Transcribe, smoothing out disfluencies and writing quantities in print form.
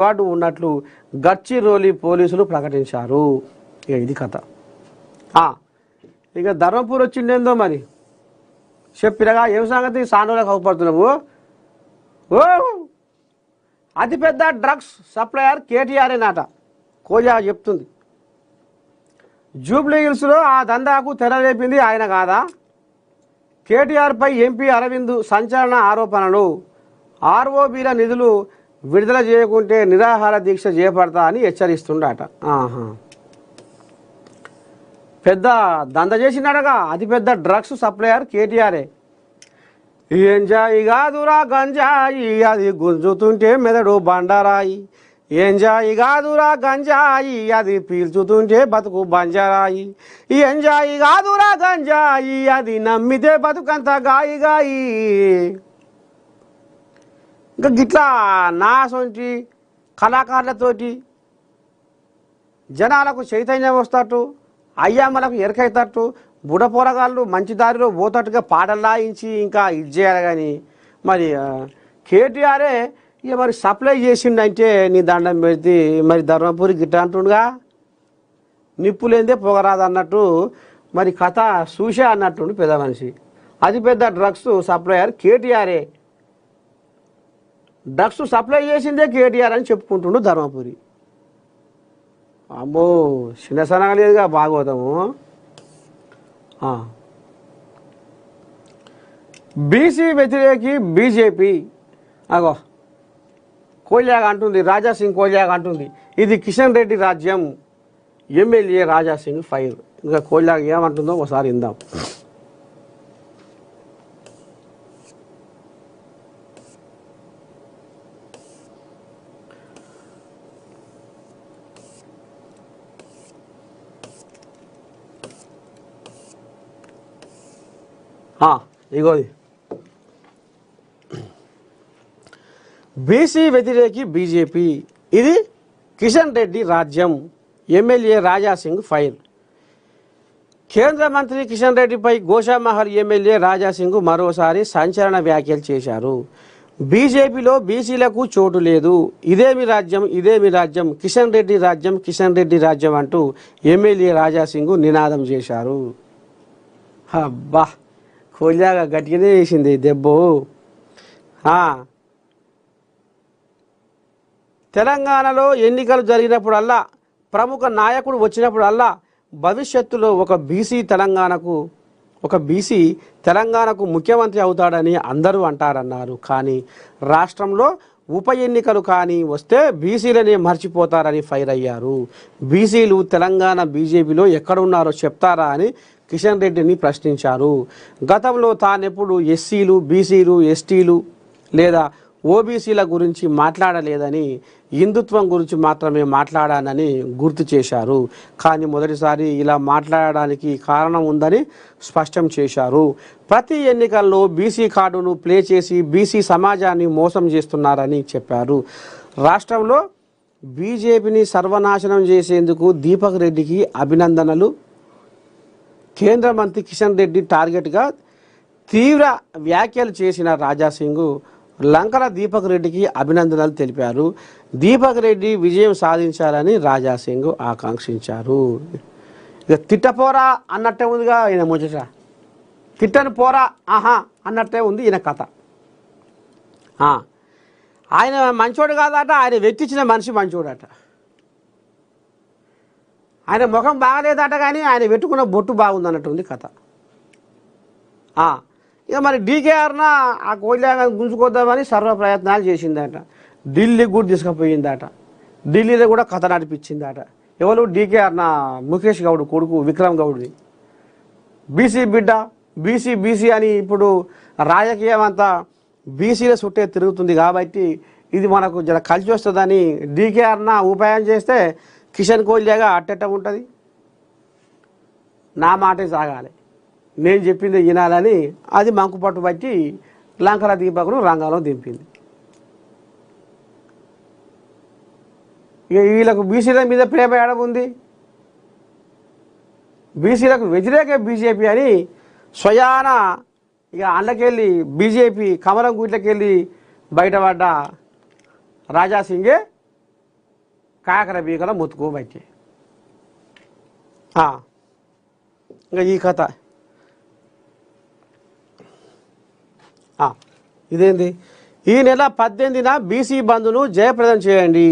Record ఉన్నట్లు గడ్చిరోలి పోలీసులు ప్రకటించారు. ఇక ఇది కథ. ఇక ధర్మపూర్ వచ్చిండేందో మరి చెప్పినగా ఏం సంగతి సానులకు అవపడుతున్నావు. ఓ అతిపెద్ద డ్రగ్స్ సప్లయర్ కేటీఆర్ నాట కోజా చెప్తుంది. జూబ్లీ హిల్స్లో ఆ దందాకు తెరలేపింది ఆయన కాదా? కేటీఆర్పై ఎంపీ అరవింద్ సంచలన ఆరోపణలు. ఆర్ఓబీల నిధులు విడుదల చేయకుంటే నిరాహార దీక్ష చేపడతా అని హెచ్చరిస్తుండట. పెద్ద దంద చేసినాడగా అతిపెద్ద డ్రగ్స్ సప్లయర్ కేటీఆరే. ఎంజాయి కాదురా గంజాయి అది గుంజుతుంటే మెదడు బండరాయి. ఎంజాయి కాదురా గంజాయి అది పీల్చుతుంటే బతుకు బంజరాయి. ఎంజాయి కాదురా గంజాయి అది నమ్మితే బతుకంత గాయి గాయి. ఇంకా గిట్లా నా సొంటి కళాకారులతోటి జనాలకు చైతన్యం వస్తట్టు, అయ్యమ్మలకు ఎరకైతట్టు, బుడపోరగాళ్ళు మంచి దారిలో పోతట్టుగా పాటలు లాయించి ఇంకా ఇది చేయాలి. కానీ మరి కేటీఆరే ఇక మరి సప్లై చేసిండంటే నీ దండం పెడితే మరి ధర్మపురి గిట్ట అంటుండగా నిప్పులేందే పొగరాదు అన్నట్టు మరి కథ చూసే అన్నట్టుండి పెద్ద మనిషి. అతిపెద్ద డ్రగ్స్ సప్లయర్ కేటీఆరే. డ్రగ్స్ సప్లై చేసిందే కేటీఆర్ అని చెప్పుకుంటుండు ధర్మపురి. అమ్మో చిన్నసనగా లేదుగా భాగవతము. బీసీ వ్యతిరేకి బీజేపీ అగో కోల్యాగ్ అంటుంది, రాజాసింగ్ కోల్యాగ్ అంటుంది ఇది కిషన్ రెడ్డి రాజ్యం, ఎమ్మెల్యే రాజాసింగ్ ఫైర్. ఇంకా కోల్యాగ్ ఏమంటుందో ఒకసారి ఇందాం. ఇగోది బీసీ వ్యతిరేకి బీజేపీ ఇది కిషన్ రెడ్డి రాజ్యం, ఎమ్మెల్యే రాజాసింగ్ ఫైర్. కేంద్ర మంత్రి కిషన్ రెడ్డిపై గోషామహల్ ఎమ్మెల్యే రాజాసింగ్ మరోసారి సంచలన వ్యాఖ్యలు చేశారు. బీజేపీలో బీసీలకు చోటు లేదు, ఇదేమి రాజ్యం ఇదేమి రాజ్యం, కిషన్ రెడ్డి రాజ్యం కిషన్ రెడ్డి రాజ్యం అంటూ ఎమ్మెల్యే రాజాసింగ్ నినాదం చేశారు. అబ్బా కోల్యాగా గట్టిగానే వేసింది దెబ్బో. తెలంగాణలో ఎన్నికలు జరిగినప్పుడల్లా, ప్రముఖ నాయకుడు వచ్చినప్పుడల్లా భవిష్యత్తులో ఒక బీసీ తెలంగాణకు ముఖ్యమంత్రి అవుతాడని అందరూ అంటారన్నారు. కానీ రాష్ట్రంలో ఉప ఎన్నికలు కానీ వస్తే బీసీలనే మర్చిపోతారని ఫైర్ అయ్యారు. బీసీలు తెలంగాణ బీజేపీలో ఎక్కడున్నారో చెప్తారా అని కిషన్ రెడ్డిని ప్రశ్నించారు. గతంలో తానెప్పుడు ఎస్సీలు బీసీలు ఎస్టీలు లేదా ఓబీసీల గురించి మాట్లాడలేదని, హిందుత్వం గురించి మాత్రమే మాట్లాడానని గుర్తు చేశారు. కానీ మొదటిసారి ఇలా మాట్లాడడానికి కారణం ఉందని స్పష్టం చేశారు. ప్రతి ఎన్నికల్లో బీసీ కార్డును ప్లే చేసి బీసీ సమాజాన్ని మోసం చేస్తున్నారని చెప్పారు. రాష్ట్రంలో బీజేపీని సర్వనాశనం చేసేందుకు దీపక్ రెడ్డికి అభినందనలు. కేంద్ర మంత్రి కిషన్ రెడ్డి టార్గెట్గా తీవ్ర వ్యాఖ్యలు చేసిన రాజాసింగ్ లంకల దీపక్ రెడ్డికి అభినందనలు తెలిపారు. దీపక్ రెడ్డి విజయం సాధించాలని రాజాసింగ్ ఆకాంక్షించారు. ఇక తిట్టపోరా అన్నట్టే ఉందిగా ఈయన ముచ్చట, తిట్టని పోరా అన్నట్టే ఉంది ఈయన కథ. ఆయన మంచోడు కాదట, ఆయన వెట్టించిన మనిషి మంచోడట. ఆయన ముఖం బాగలేదట కానీ ఆయన పెట్టుకున్న బొట్టు బాగుందన్నట్టుంది కథ. ఇక మరి డీకేఆర్న ఆ కోల్యాగా గుంజుకొద్దామని సర్వ ప్రయత్నాలు చేసిందట. ఢిల్లీకి కూడా తీసుకుపోయిందట. ఢిల్లీలో కూడా కథ నడిపించిందట. ఎవరు డీకేఆర్న ముఖేష్ గౌడ్ కొడుకు విక్రమ్ గౌడ్ని. బీసీ బిడ్డ బీసీ అని ఇప్పుడు రాజకీయం అంతా బీసీల చుట్టే తిరుగుతుంది కాబట్టి ఇది మనకు జర కలిసి వస్తుందని డీకేఆర్న ఉపాయం చేస్తే కిషన్ కోల్యాగా అట్టెట్ట ఉంటుంది. నా మాటే సాగాలి, నేను చెప్పింది వినాలని అది మంకుపట్టు బట్టి లంకల దీపకును రంగంలో దింపింది. ఇక వీళ్ళకు బీసీల మీద ప్రేమ ఏడముంది. బీసీలకు వ్యతిరేక బీజేపీ అని స్వయాన ఇక అందులోకెళ్ళి బీజేపీ కమలం గుట్లకెళ్ళి బయటపడ్డ రాజాసింగే కాకర బీకల ముతుకోబట్టి ఇంకా ఈ కథ ఇదేంది ఈ నెల 18న బీసీ బంద్ను జయప్రదం చేయండి.